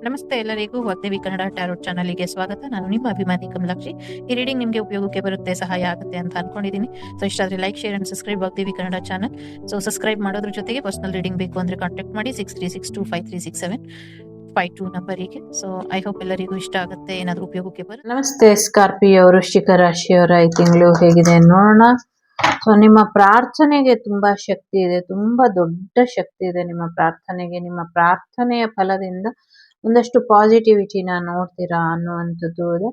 ನಮಸ್ತೆ ಎಲ್ಲರಿಗೂ ವಾಗ್ದೇವಿ ಕನ್ನಡ ಟ್ಯಾರೋಟ್ ಚಾನಲ್ಗೆ ಸ್ವಾಗತ. ನಾನು ನಿಮ್ಮ ಅಭಿಮಾನಿ ಕಮಲಾಕ್ಷಿ. ಈ ರೀಡಿಂಗ್ ನಿಮಗೆ ಉಪಯೋಗಕ್ಕೆ ಬರುತ್ತೆ, ಸಹಾಯ ಆಗುತ್ತೆ ಅಂತ ಅನ್ಕೊಂಡಿದ್ದೀನಿ. ಸೊ ಇಷ್ಟ ಆದರೆ like, share and subscribe Vagdevi Kannada channel. So subscribe ಮಾಡೋದ್ರ ಜೊತೆಗೆ ಪರ್ಸನಲ್ ರೀಡಿಂಗ್ ಬೇಕು ಅಂದ್ರೆ ಕಾಂಟ್ಯಾಕ್ಟ್ ಮಾಡಿ 6362536752 ನಂಬರಿಗೆ. ಸೊ ಐ ಹೋಪ್ ಎಲ್ಲರಿಗೂ ಇಷ್ಟ ಆಗುತ್ತೆ, ಏನಾದರೂ ಉಪಯೋಗಕ್ಕೆ ಬರುತ್ತೆ. ನಮಸ್ತೆ ಸ್ಕಾರ್ಪಿಯೋ ವೃಶ್ಚಿಕ ರಾಶಿಯವರ ಈ ತಿಂಗಳು ಹೇಗಿದೆ ನೋಡೋಣ. ಸೊ ನಿಮ್ಮ ಪ್ರಾರ್ಥನೆಗೆ ತುಂಬಾ ಶಕ್ತಿ ಇದೆ, ತುಂಬಾ ದೊಡ್ಡ ಶಕ್ತಿ ಇದೆ ನಿಮ್ಮ ಪ್ರಾರ್ಥನೆಗೆ. ನಿಮ್ಮ ಪ್ರಾರ್ಥನೆಯ ಫಲದಿಂದ ಒಂದಷ್ಟು ಪಾಸಿಟಿವಿಟಿನ ನೋಡ್ತೀರಾ ಅನ್ನುವಂಥದ್ದು ಇದೆ.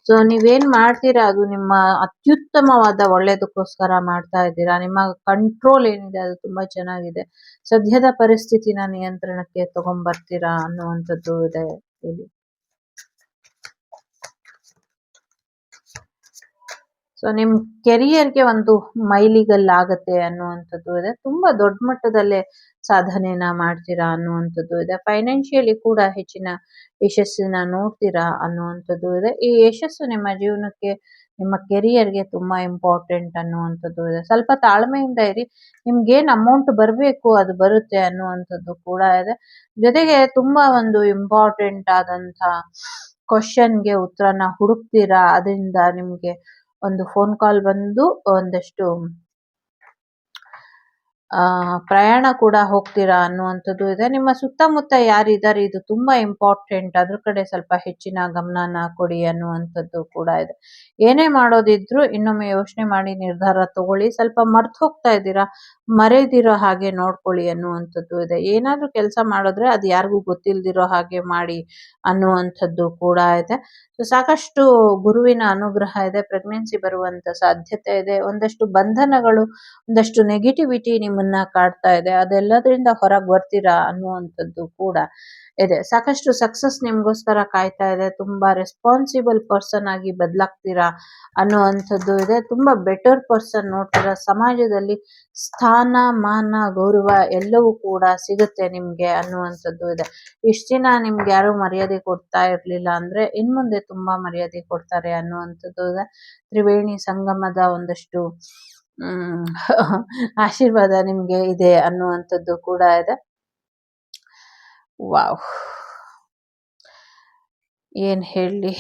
ಸೊ ನೀವೇನ್ ಮಾಡ್ತೀರಾ ಅದು ನಿಮ್ಮ ಅತ್ಯುತ್ತಮವಾದ ಒಳ್ಳೇದಕ್ಕೋಸ್ಕರ ಮಾಡ್ತಾ ಇದ್ದೀರಾ. ನಿಮ್ಮ ಕಂಟ್ರೋಲ್ ಏನಿದೆ ಅದು ತುಂಬಾ ಚೆನ್ನಾಗಿದೆ. ಸದ್ಯದ ಪರಿಸ್ಥಿತಿನ ನಿಯಂತ್ರಣಕ್ಕೆ ತಗೊಂಡ್ಬರ್ತೀರಾ ಅನ್ನುವಂಥದ್ದು ಇದೆ ಇಲ್ಲಿ. ಸೊ ನಿಮ್ ಕೆರಿಯರ್ಗೆ ಒಂದು ಮೈಲಿಗಲ್ಲಾಗತ್ತೆ ಅನ್ನುವಂಥದ್ದು ಇದೆ. ತುಂಬಾ ದೊಡ್ಡ ಮಟ್ಟದಲ್ಲೇ ಸಾಧನೆನ ಮಾಡ್ತೀರಾ ಅನ್ನುವಂಥದ್ದು ಇದೆ. ಫೈನಾನ್ಷಿಯಲಿ ಕೂಡ ಹೆಚ್ಚಿನ ಯಶಸ್ಸಿನ ನೋಡ್ತೀರಾ ಅನ್ನುವಂಥದ್ದು ಇದೆ. ಈ ಯಶಸ್ಸು ನಿಮ್ಮ ಜೀವನಕ್ಕೆ, ನಿಮ್ಮ ಕೆರಿಯರ್ಗೆ ತುಂಬಾ ಇಂಪಾರ್ಟೆಂಟ್ ಅನ್ನುವಂಥದ್ದು ಇದೆ. ಸ್ವಲ್ಪ ತಾಳ್ಮೆಯಿಂದ ಇರಿ, ನಿಮ್ಗೇನ್ ಅಮೌಂಟ್ ಬರಬೇಕು ಅದು ಬರುತ್ತೆ ಅನ್ನುವಂಥದ್ದು ಕೂಡ ಇದೆ. ಜೊತೆಗೆ ತುಂಬಾ ಒಂದು ಇಂಪಾರ್ಟೆಂಟ್ ಆದಂತ ಕ್ವಶನ್ಗೆ ಉತ್ತರನ ಹುಡುಕ್ತೀರಾ. ಅದರಿಂದ ನಿಮ್ಗೆ ಒಂದು ಫೋನ್ ಕಾಲ್ ಬಂದು ಒಂದಷ್ಟು ಪ್ರಯಾಣ ಕೂಡ ಹೋಗ್ತೀರಾ ಅನ್ನುವಂಥದ್ದು ಇದೆ. ನಿಮ್ಮ ಸುತ್ತಮುತ್ತ ಯಾರಿದ್ದಾರೆ ಇದು ತುಂಬಾ ಇಂಪಾರ್ಟೆಂಟ್, ಅದ್ರ ಕಡೆ ಸ್ವಲ್ಪ ಹೆಚ್ಚಿನ ಗಮನನ ಕೊಡಿ ಅನ್ನುವಂಥದ್ದು ಕೂಡ ಇದೆ. ಏನೇ ಮಾಡೋದಿದ್ರು ಇನ್ನೊಮ್ಮೆ ಯೋಚನೆ ಮಾಡಿ ನಿರ್ಧಾರ ತಗೊಳ್ಳಿ. ಸ್ವಲ್ಪ ಮರ್ತು ಹೋಗ್ತಾ ಇದ್ದೀರಾ, ಮರೆದಿರೋ ಹಾಗೆ ನೋಡ್ಕೊಳ್ಳಿ ಅನ್ನುವಂಥದ್ದು ಇದೆ. ಏನಾದ್ರೂ ಕೆಲಸ ಮಾಡಿದ್ರೆ ಅದು ಯಾರಿಗೂ ಗೊತ್ತಿಲ್ದಿರೋ ಹಾಗೆ ಮಾಡಿ ಅನ್ನುವಂಥದ್ದು ಕೂಡ ಇದೆ. ಸೊ ಸಾಕಷ್ಟು ಗುರುವಿನ ಅನುಗ್ರಹ ಇದೆ. ಪ್ರೆಗ್ನೆನ್ಸಿ ಬರುವಂತ ಸಾಧ್ಯತೆ ಇದೆ. ಒಂದಷ್ಟು ಬಂಧನಗಳು, ಒಂದಷ್ಟು ನೆಗೆಟಿವಿಟಿ ನಿಮ್ಮನ್ನ ಕಾಡ್ತಾ ಇದೆ, ಅದೆಲ್ಲದರಿಂದ ಹೊರಗೆ ಬರ್ತೀರಾ ಅನ್ನುವಂಥದ್ದು ಕೂಡ ಇದೆ. ಸಾಕಷ್ಟು ಸಕ್ಸಸ್ ನಿಮ್ಗೋಸ್ಕರ ಕಾಯ್ತಾ ಇದೆ. ತುಂಬಾ ರೆಸ್ಪಾನ್ಸಿಬಲ್ ಪರ್ಸನ್ ಆಗಿ ಬದಲಾಗ್ತೀರಾ ಅನ್ನುವಂಥದ್ದು ಇದೆ. ತುಂಬಾ ಬೆಟರ್ ಪರ್ಸನ್ ನೋಡ್ತೀರಾ. ಸಮಾಜದಲ್ಲಿ ಸ್ಥಾನ, ಮಾನ, ಗೌರವ ಎಲ್ಲವೂ ಕೂಡ ಸಿಗುತ್ತೆ ನಿಮ್ಗೆ ಅನ್ನುವಂಥದ್ದು ಇದೆ. ಇಷ್ಟ ದಿನ ನಿಮ್ಗೆ ಯಾರು ಮರ್ಯಾದೆ ಕೊಡ್ತಾ ಇರ್ಲಿಲ್ಲ ಅಂದ್ರೆ ಇನ್ಮುಂದೆ ತುಂಬಾ ಮರ್ಯಾದೆ ಕೊಡ್ತಾರೆ ಅನ್ನುವಂಥದ್ದು ಇದೆ. ತ್ರಿವೇಣಿ ಸಂಗಮದ ಒಂದಷ್ಟು ಆಶೀರ್ವಾದ ನಿಮ್ಗೆ ಇದೆ ಅನ್ನುವಂಥದ್ದು ಕೂಡ ಇದೆ. ವಾವ್, ಏನ್ ಹೇಳಿ.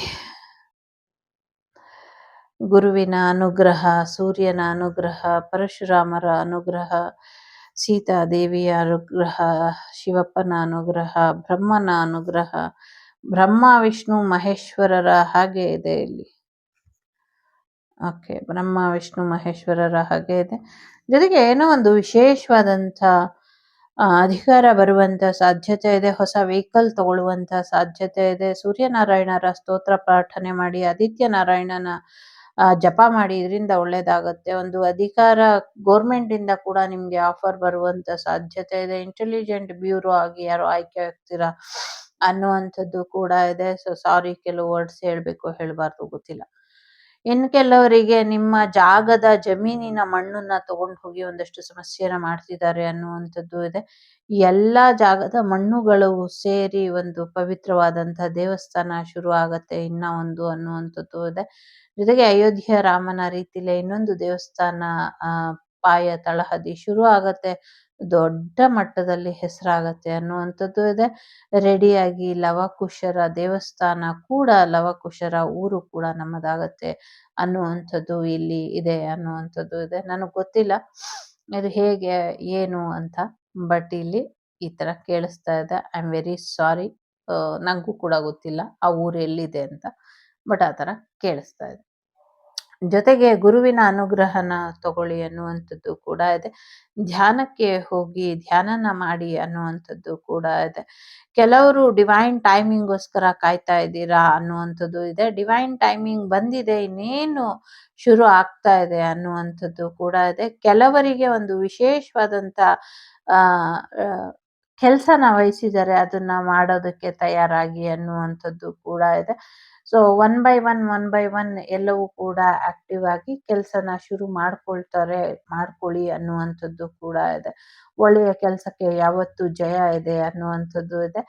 ಗುರುವಿನ ಅನುಗ್ರಹ, ಸೂರ್ಯನ ಅನುಗ್ರಹ, ಪರಶುರಾಮರ ಅನುಗ್ರಹ, ಸೀತಾದೇವಿಯ ಅನುಗ್ರಹ, ಶಿವಪ್ಪನ ಅನುಗ್ರಹ, ಬ್ರಹ್ಮನ ಅನುಗ್ರಹ, ಬ್ರಹ್ಮ ವಿಷ್ಣು ಮಹೇಶ್ವರರ ಹಾಗೆ ಇದೆ ಇಲ್ಲಿ. ಓಕೆ, ಬ್ರಹ್ಮ ವಿಷ್ಣು ಮಹೇಶ್ವರರ ಹಾಗೆ ಇದೆ. ಜೊತೆಗೆ ಏನೋ ಒಂದು ವಿಶೇಷವಾದಂಥ ಅಧಿಕಾರ ಬರುವಂತ ಸಾಧ್ಯತೆ ಇದೆ. ಹೊಸ ವೆಹಿಕಲ್ ತಗೊಳ್ಳುವಂತ ಸಾಧ್ಯತೆ ಇದೆ. ಸೂರ್ಯನಾರಾಯಣರ ಸ್ತೋತ್ರ ಪ್ರಾರ್ಥನೆ ಮಾಡಿ, ಆದಿತ್ಯ ನಾರಾಯಣನ ಜಪ ಮಾಡಿ, ಇದರಿಂದ ಒಳ್ಳೇದಾಗತ್ತೆ. ಒಂದು ಅಧಿಕಾರ ಗೌರ್ಮೆಂಟ್ ಇಂದ ಕೂಡ ನಿಮ್ಗೆ ಆಫರ್ ಬರುವಂತ ಸಾಧ್ಯತೆ ಇದೆ. ಇಂಟೆಲಿಜೆಂಟ್ ಬ್ಯೂರೋ ಆಗಿ ಯಾರೋ ಆಯ್ಕೆ ಆಗ್ತೀರಾ ಅನ್ನುವಂಥದ್ದು ಕೂಡ ಇದೆ. ಸೊ ಸಾರಿ, ಕೆಲವು ವರ್ಡ್ಸ್ ಹೇಳ್ಬೇಕು ಹೇಳ್ಬಾರ್ದು ಗೊತ್ತಿಲ್ಲ. ಇನ್ನು ಕೆಲವರಿಗೆ ನಿಮ್ಮ ಜಾಗದ ಜಮೀನಿನ ಮಣ್ಣನ್ನ ತಗೊಂಡು ಹೋಗಿ ಒಂದಷ್ಟು ಸಮಸ್ಯೆನ ಮಾಡ್ತಿದ್ದಾರೆ ಅನ್ನುವಂಥದ್ದು ಇದೆ. ಎಲ್ಲಾ ಜಾಗದ ಮಣ್ಣುಗಳು ಸೇರಿ ಒಂದು ಪವಿತ್ರವಾದಂತಹ ದೇವಸ್ಥಾನ ಶುರು ಆಗತ್ತೆ ಇನ್ನ ಒಂದು ಅನ್ನುವಂಥದ್ದು ಇದೆ. ಜೊತೆಗೆ ಅಯೋಧ್ಯ ರಾಮನ ರೀತಿಲೇ ಇನ್ನೊಂದು ದೇವಸ್ಥಾನ ಪಾಯ ತಳಹದಿ ಶುರು ಆಗತ್ತೆ, ದೊಡ್ಡ ಮಟ್ಟದಲ್ಲಿ ಹೆಸರಾಗತ್ತೆ ಅನ್ನುವಂಥದ್ದು ಇದೆ. ರೆಡಿಯಾಗಿ ಲವಕುಶರ ದೇವಸ್ಥಾನ ಕೂಡ, ಲವಕುಶರ ಊರು ಕೂಡ ನಮ್ಮದಾಗತ್ತೆ ಅನ್ನುವಂಥದ್ದು ಇಲ್ಲಿ ಇದೆ ಅನ್ನುವಂಥದ್ದು ಇದೆ. ನನಗೆ ಗೊತ್ತಿಲ್ಲ ಇದು ಹೇಗೆ ಏನು ಅಂತ, ಬಟ್ ಇಲ್ಲಿ ಈ ತರ ಕೇಳಿಸ್ತಾ ಇದೆ. I am very sorry. ನಂಗೂ ಕೂಡ ಗೊತ್ತಿಲ್ಲ ಆ ಊರು ಎಲ್ಲಿದೆ ಅಂತ, ಬಟ್ ಆ ತರ ಕೇಳಿಸ್ತಾ ಇದೆ. ಜೊತೆಗೆ ಗುರುವಿನ ಅನುಗ್ರಹನ ತಗೊಳ್ಳಿ ಅನ್ನುವಂಥದ್ದು ಕೂಡ ಇದೆ. ಧ್ಯಾನಕ್ಕೆ ಹೋಗಿ ಧ್ಯಾನನ ಮಾಡಿ ಅನ್ನುವಂಥದ್ದು ಕೂಡ ಇದೆ. ಕೆಲವರು ಡಿವೈನ್ ಟೈಮಿಂಗ್ಗೋಸ್ಕರ ಕಾಯ್ತಾ ಇದ್ದೀರಾ ಅನ್ನುವಂಥದ್ದು ಇದೆ. ಡಿವೈನ್ ಟೈಮಿಂಗ್ ಬಂದಿದೆ, ಇನ್ನೇನು ಶುರು ಆಗ್ತಾ ಇದೆ ಅನ್ನುವಂಥದ್ದು ಕೂಡ ಇದೆ. ಕೆಲವರಿಗೆ ಒಂದು ವಿಶೇಷವಾದಂತ ಕೆಲಸನ ವಹಿಸಿದ್ದಾರೆ, ಅದನ್ನ ಮಾಡೋದಕ್ಕೆ ತಯಾರಾಗಿ ಅನ್ನುವಂಥದ್ದು ಕೂಡ ಇದೆ. ಸೊ ಒನ್ ಬೈ ಒನ್ ಎಲ್ಲವೂ ಕೂಡ ಆಕ್ಟಿವ್ ಆಗಿ ಕೆಲಸನ ಶುರು ಮಾಡ್ಕೊಳ್ಳಿ ಅನ್ನುವಂಥದ್ದು ಕೂಡ ಇದೆ. ಒಳ್ಳೆಯ ಕೆಲಸಕ್ಕೆ ಯಾವತ್ತು ಜಯ ಇದೆ ಅನ್ನುವಂಥದ್ದು ಇದೆ.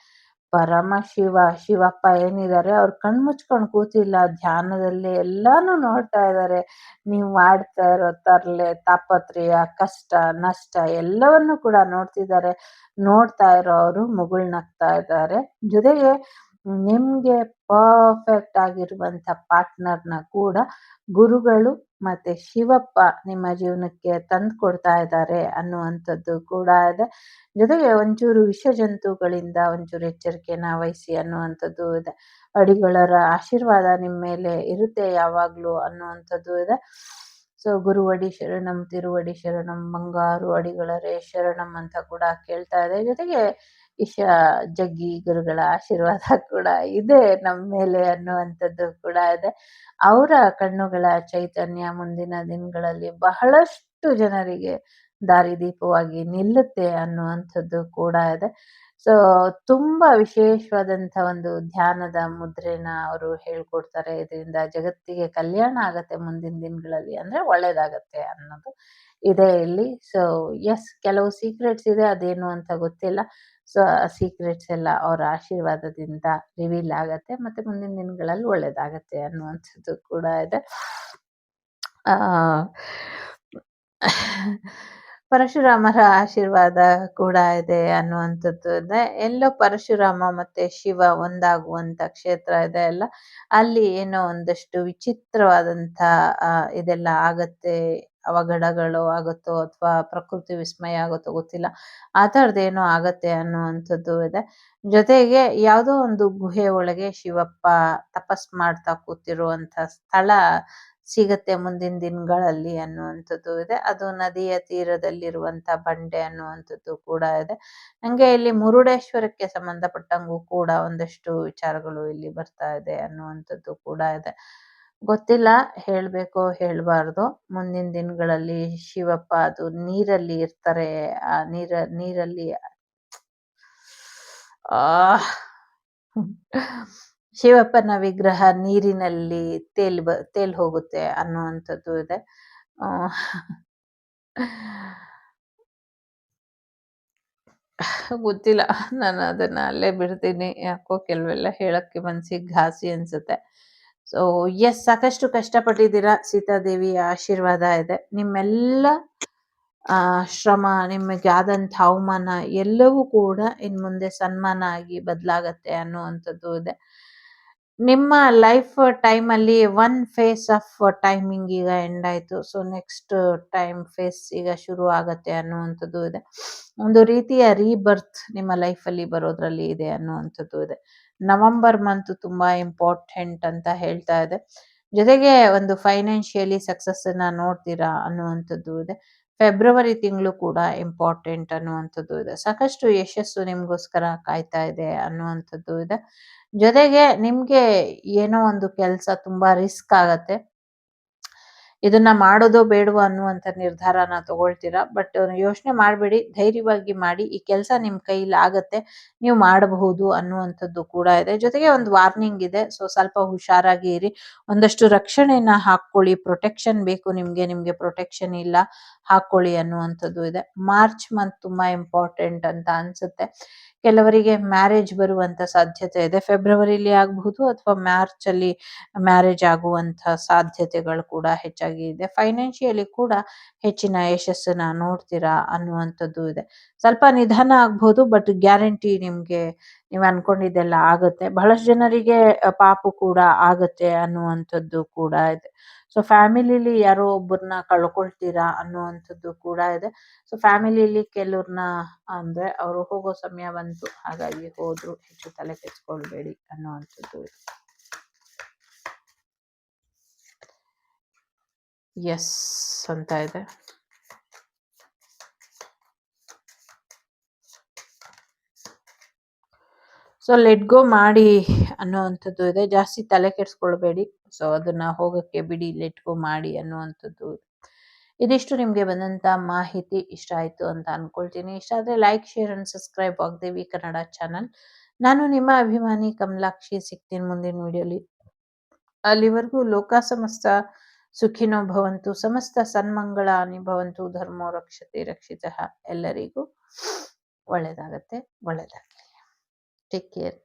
ಶಿವಪ್ಪ ಏನಿದ್ದಾರೆ ಅವ್ರು ಕಣ್ಮುಚ್ಕೊಂಡು ಕೂತಿಲ್ಲ, ಧ್ಯಾನದಲ್ಲಿ ಎಲ್ಲಾನು ನೋಡ್ತಾ ಇದ್ದಾರೆ. ನೀವು ಮಾಡ್ತಾ ಇರೋ ತರ್ಲೆ, ತಾಪತ್ರಯ, ಕಷ್ಟ ನಷ್ಟ ಎಲ್ಲವನ್ನು ಕೂಡ ನೋಡ್ತಿದ್ದಾರೆ. ನೋಡ್ತಾ ಇರೋ ಅವರು ಮುಗುಳ್ನಗ್ತಾ ಇದ್ದಾರೆ. ಜೊತೆಗೆ ನಿಮ್ಗೆ ಪರ್ಫೆಕ್ಟ್ ಆಗಿರುವಂತ ಪಾರ್ಟ್ನರ್‌ನ ಕೂಡ ಗುರುಗಳು ಮತ್ತೆ ಶಿವಪ್ಪ ನಿಮ್ಮ ಜೀವನಕ್ಕೆ ತಂದ್ಕೊಡ್ತಾ ಇದ್ದಾರೆ ಅನ್ನುವಂಥದ್ದು ಕೂಡ ಇದೆ. ಜೊತೆಗೆ ಒಂಚೂರು ವಿಷಜಂತುಗಳಿಂದ ಒಂಚೂರು ಎಚ್ಚರಿಕೆನ ವಹಿಸಿ ಅನ್ನುವಂಥದ್ದು ಇದೆ. ಅಡಿಗಳರ ಆಶೀರ್ವಾದ ನಿಮ್ಮ ಮೇಲೆ ಇರುತ್ತೆ ಯಾವಾಗ್ಲೂ ಅನ್ನುವಂಥದ್ದು ಇದೆ. ಸೊ ಗುರುವಡಿ ಶರಣಂ, ತಿರುವಡಿ ಶರಣಂ, ಬಂಗಾರು ಅಡಿಗಳರೇ ಶರಣಂ ಅಂತ ಕೂಡ ಕೇಳ್ತಾ ಇದೆ. ಜೊತೆಗೆ ಈಶಾ ಜಗ್ಗಿ ಗುರುಗಳ ಆಶೀರ್ವಾದ ಕೂಡ ಇದೆ ನಮ್ಮ ಮೇಲೆ ಅನ್ನುವಂಥದ್ದು ಕೂಡ ಇದೆ. ಅವರ ಕಣ್ಣುಗಳ ಚೈತನ್ಯ ಮುಂದಿನ ದಿನಗಳಲ್ಲಿ ಬಹಳಷ್ಟು ಜನರಿಗೆ ದಾರಿದೀಪವಾಗಿ ನಿಲ್ಲುತ್ತೆ ಅನ್ನುವಂಥದ್ದು ಕೂಡ ಇದೆ. ಸೊ ತುಂಬಾ ವಿಶೇಷವಾದಂಥ ಒಂದು ಧ್ಯಾನದ ಮುದ್ರೆನ ಅವರು ಹೇಳ್ಕೊಡ್ತಾರೆ. ಇದರಿಂದ ಜಗತ್ತಿಗೆ ಕಲ್ಯಾಣ ಆಗತ್ತೆ ಮುಂದಿನ ದಿನಗಳಲ್ಲಿ, ಅಂದ್ರೆ ಒಳ್ಳೇದಾಗತ್ತೆ ಅನ್ನೋದು ಇದೆ ಇಲ್ಲಿ. ಸೊ ಎಸ್, ಕೆಲವು ಸೀಕ್ರೆಟ್ಸ್ ಇದೆ, ಅದೇನು ಅಂತ ಗೊತ್ತಿಲ್ಲ. ಸೊ ಆ ಸೀಕ್ರೆಟ್ಸ್ ಎಲ್ಲ ಅವರ ಆಶೀರ್ವಾದದಿಂದ ರಿವೀಲ್ ಆಗತ್ತೆ, ಮತ್ತೆ ಮುಂದಿನ ದಿನಗಳಲ್ಲಿ ಒಳ್ಳೇದಾಗತ್ತೆ ಅನ್ನುವಂಥದ್ದು ಕೂಡ ಇದೆ. ಆ ಪರಶುರಾಮರ ಆಶೀರ್ವಾದ ಕೂಡ ಇದೆ ಅನ್ನುವಂಥದ್ದು ಇದೆ. ಎಲ್ಲೋ ಪರಶುರಾಮ ಮತ್ತೆ ಶಿವ ಒಂದಾಗುವಂತ ಕ್ಷೇತ್ರ ಇದೆ ಅಲ್ಲ, ಅಲ್ಲಿ ಏನೋ ಒಂದಷ್ಟು ವಿಚಿತ್ರವಾದಂಥ ಇದೆಲ್ಲ ಆಗತ್ತೆ, ಅವಘಡಗಳು ಆಗುತ್ತೋ ಅಥವಾ ಪ್ರಕೃತಿ ವಿಸ್ಮಯ ಆಗುತ್ತೋ ಗೊತ್ತಿಲ್ಲ, ಆ ಥರದ್ದೇನೋ ಆಗತ್ತೆ ಅನ್ನುವಂಥದ್ದು ಇದೆ. ಜೊತೆಗೆ ಯಾವುದೋ ಒಂದು ಗುಹೆ ಒಳಗೆ ಶಿವಪ್ಪ ತಪಸ್ ಮಾಡ್ತಾ ಕೂತಿರುವಂಥ ಸ್ಥಳ ಸಿಗತ್ತೆ ಮುಂದಿನ ದಿನಗಳಲ್ಲಿ ಅನ್ನುವಂಥದ್ದು ಇದೆ. ಅದು ನದಿಯ ತೀರದಲ್ಲಿರುವಂಥ ಬಂಡೆ ಅನ್ನುವಂಥದ್ದು ಕೂಡ ಇದೆ. ನಂಗೆ ಇಲ್ಲಿ ಮುರುಡೇಶ್ವರಕ್ಕೆ ಸಂಬಂಧಪಟ್ಟಂಗೂ ಕೂಡ ಒಂದಷ್ಟು ವಿಚಾರಗಳು ಇಲ್ಲಿ ಬರ್ತಾ ಇದೆ ಅನ್ನುವಂಥದ್ದು ಕೂಡ ಇದೆ. ಗೊತ್ತಿಲ್ಲ ಹೇಳ್ಬೇಕೋ ಹೇಳ್ಬಾರ್ದು. ಮುಂದಿನ ದಿನಗಳಲ್ಲಿ ಶಿವಪ್ಪ ಅದು ನೀರಲ್ಲಿ ಇರ್ತಾರೆ, ಆ ನೀರಲ್ಲಿ ಆ ಶಿವಪ್ಪನ ವಿಗ್ರಹ ನೀರಿನಲ್ಲಿ ತೇಲ್ ಹೋಗುತ್ತೆ ಅನ್ನುವಂಥದ್ದು ಇದೆ. ಗೊತ್ತಿಲ್ಲ, ನಾನು ಅದನ್ನ ಅಲ್ಲೇ ಬಿಡ್ತೀನಿ. ಯಾಕೋ ಕೆಲವೆಲ್ಲ ಹೇಳಕ್ಕೆ ಮನ್ಸಿಗೆ ಘಾಸಿ ಅನ್ಸುತ್ತೆ. ಸೊ ಎಸ್, ಸಾಕಷ್ಟು ಕಷ್ಟಪಟ್ಟಿದ್ದೀರಾ, ಸೀತಾದೇವಿಯ ಆಶೀರ್ವಾದ ಇದೆ. ನಿಮ್ಮೆಲ್ಲ ಶ್ರಮ, ನಿಮಗೆ ಆದಂಥ ಅವಮಾನ ಎಲ್ಲವೂ ಕೂಡ ಇನ್ ಮುಂದೆ ಸನ್ಮಾನ ಆಗಿ ಬದಲಾಗತ್ತೆ ಅನ್ನುವಂಥದ್ದು ಇದೆ. ನಿಮ್ಮ ಲೈಫ್ ಟೈಮಲ್ಲಿ ಒನ್ ಫೇಸ್ ಆಫ್ ಟೈಮಿಂಗ್ ಈಗ ಎಂಡ್ ಆಯಿತು. ಸೊ ನೆಕ್ಸ್ಟ್ ಟೈಮ್ ಫೇಸ್ ಈಗ ಶುರು ಆಗತ್ತೆ ಅನ್ನುವಂಥದ್ದು ಇದೆ. ಒಂದು ರೀತಿಯ ರೀಬರ್ತ್ ನಿಮ್ಮ ಲೈಫಲ್ಲಿ ಬರೋದ್ರಲ್ಲಿ ಇದೆ ಅನ್ನುವಂಥದ್ದು ಇದೆ. ನವೆಂಬರ್ ಮಂತ್ ತುಂಬಾ ಇಂಪಾರ್ಟೆಂಟ್ ಅಂತ ಹೇಳ್ತಾ ಇದೆ. ಜೊತೆಗೆ ಒಂದು ಫೈನಾನ್ಷಿಯಲಿ ಸಕ್ಸಸ್ಸನ್ನು ನೋಡ್ತೀರಾ ಅನ್ನುವಂಥದ್ದು ಇದೆ. ಫೆಬ್ರವರಿ ತಿಂಗಳು ಕೂಡ ಇಂಪಾರ್ಟೆಂಟ್ ಅನ್ನುವಂಥದ್ದು ಇದೆ. ಸಾಕಷ್ಟು ಯಶಸ್ಸು ನಿಮಗೋಸ್ಕರ ಕಾಯ್ತಾ ಇದೆ ಅನ್ನುವಂಥದ್ದು ಇದೆ. ಜೊತೆಗೆ ನಿಮ್ಗೆ ಏನೋ ಒಂದು ಕೆಲಸ ತುಂಬಾ ರಿಸ್ಕ್ ಆಗತ್ತೆ, ಇದನ್ನ ಮಾಡೋದೋ ಬೇಡವೋ ಅನ್ನುವಂಥ ನಿರ್ಧಾರನ ತಗೊಳ್ತೀರಾ. ಬಟ್ ಯೋಚನೆ ಮಾಡಬೇಡಿ, ಧೈರ್ಯವಾಗಿ ಮಾಡಿ. ಈ ಕೆಲಸ ನಿಮ್ಮ ಕೈಲಿ ಆಗತ್ತೆ, ನೀವು ಮಾಡಬಹುದು ಅನ್ನುವಂಥದ್ದು ಕೂಡ ಇದೆ. ಜೊತೆಗೆ ಒಂದು ವಾರ್ನಿಂಗ್ ಇದೆ, ಸೊ ಸ್ವಲ್ಪ ಹುಷಾರಾಗಿ ಇರಿ. ಒಂದಷ್ಟು ರಕ್ಷಣೆಯನ್ನ ಹಾಕ್ಕೊಳ್ಳಿ, ಪ್ರೊಟೆಕ್ಷನ್ ಬೇಕು ನಿಮ್ಗೆ ಪ್ರೊಟೆಕ್ಷನ್ ಇಲ್ಲ, ಹಾಕ್ಕೊಳ್ಳಿ ಅನ್ನುವಂಥದ್ದು ಇದೆ. ಮಾರ್ಚ್ ಮಂತ್ ತುಂಬಾ ಇಂಪಾರ್ಟೆಂಟ್ ಅಂತ ಅನ್ಸುತ್ತೆ. ಕೆಲವರಿಗೆ ಮ್ಯಾರೇಜ್ ಬರುವಂತ ಸಾಧ್ಯತೆ ಇದೆ. ಫೆಬ್ರವರಿಲಿ ಆಗಬಹುದು ಅಥವಾ ಮಾರ್ಚ್ ಅಲ್ಲಿ ಮ್ಯಾರೇಜ್ ಆಗುವಂತ ಸಾಧ್ಯತೆಗಳು ಕೂಡ ಹೆಚ್ಚಾಗಿ ಇದೆ. ಫೈನಾನ್ಷಿಯಲಿ ಕೂಡ ಹೆಚ್ಚಿನ ಯಶಸ್ಸನ್ನ ನೋಡ್ತೀರಾ ಅನ್ನುವಂಥದ್ದು ಇದೆ. ಸ್ವಲ್ಪ ನಿಧಾನ ಆಗ್ಬಹುದು, ಬಟ್ ಗ್ಯಾರಂಟಿ ನಿಮ್ಗೆ ನೀವು ಅನ್ಕೊಂಡಿದ್ದೆಲ್ಲ ಆಗತ್ತೆ. ಬಹಳಷ್ಟು ಜನರಿಗೆ ಪಾಪು ಕೂಡ ಆಗತ್ತೆ ಅನ್ನುವಂಥದ್ದು ಕೂಡ ಇದೆ. ಸೊ ಫ್ಯಾಮಿಲಿಲಿ ಯಾರೋ ಒಬ್ಬರನ್ನ ಕಳ್ಕೊಳ್ತೀರಾ ಅನ್ನುವಂಥದ್ದು ಕೂಡ ಇದೆ. ಸೊ ಫ್ಯಾಮಿಲಿಲಿ ಕೆಲವ್ರನ್ನ ಅಂದ್ರೆ ಅವರು ಹೋಗೋ ಸಮಯ ಬಂತು, ಹಾಗಾಗಿ ಹೋದ್ರು, ಹೆಚ್ಚು ತಲೆ ಕೆಡಿಸ್ಕೊಳ್ಬೇಡಿ ಅನ್ನುವಂಥದ್ದು ಇದೆ. ಎಸ್ ಅಂತ ಇದೆ. ಸೊ ಲೆಟ್ ಗೋ ಮಾಡಿ ಅನ್ನುವಂಥದ್ದು ಇದೆ. ಜಾಸ್ತಿ ತಲೆ ಕೆಡಿಸ್ಕೊಳ್ಬೇಡಿ, ಸೊ ಅದನ್ನ ಹೋಗಕ್ಕೆ ಬಿಡಿ, ಲೆಟ್ ಗೋ ಮಾಡಿ ಅನ್ನುವಂಥದ್ದು. ಇದಿಷ್ಟು ನಿಮಗೆ ಬಂದಂತ ಮಾಹಿತಿ ಇಷ್ಟ ಆಯ್ತು ಅಂತ ಅನ್ಕೊಳ್ತೀನಿ. ಇಷ್ಟ ಆದ್ರೆ like, share and subscribe Vagdevi Kannada channel. ನಾನು ನಿಮ್ಮ ಅಭಿಮಾನಿ ಕಮಲಾಕ್ಷಿ. ಸಿಗ್ತೀನಿ ಮುಂದಿನ ವಿಡಿಯೋಲಿ. ಅಲ್ಲಿವರೆಗೂ ಲೋಕ ಸಮಸ್ತ ಸುಖಿನೋ ಭವಂತು, ಸಮಸ್ತ ಸನ್ಮಂಗಳಾನಿ ಭವಂತು, ಧರ್ಮೋ ರಕ್ಷತೆ ರಕ್ಷಿತಃ. ಎಲ್ಲರಿಗೂ ಒಳ್ಳೇದಾಗತ್ತೆ, ಒಳ್ಳೇದಾಗಲಿ. Take care.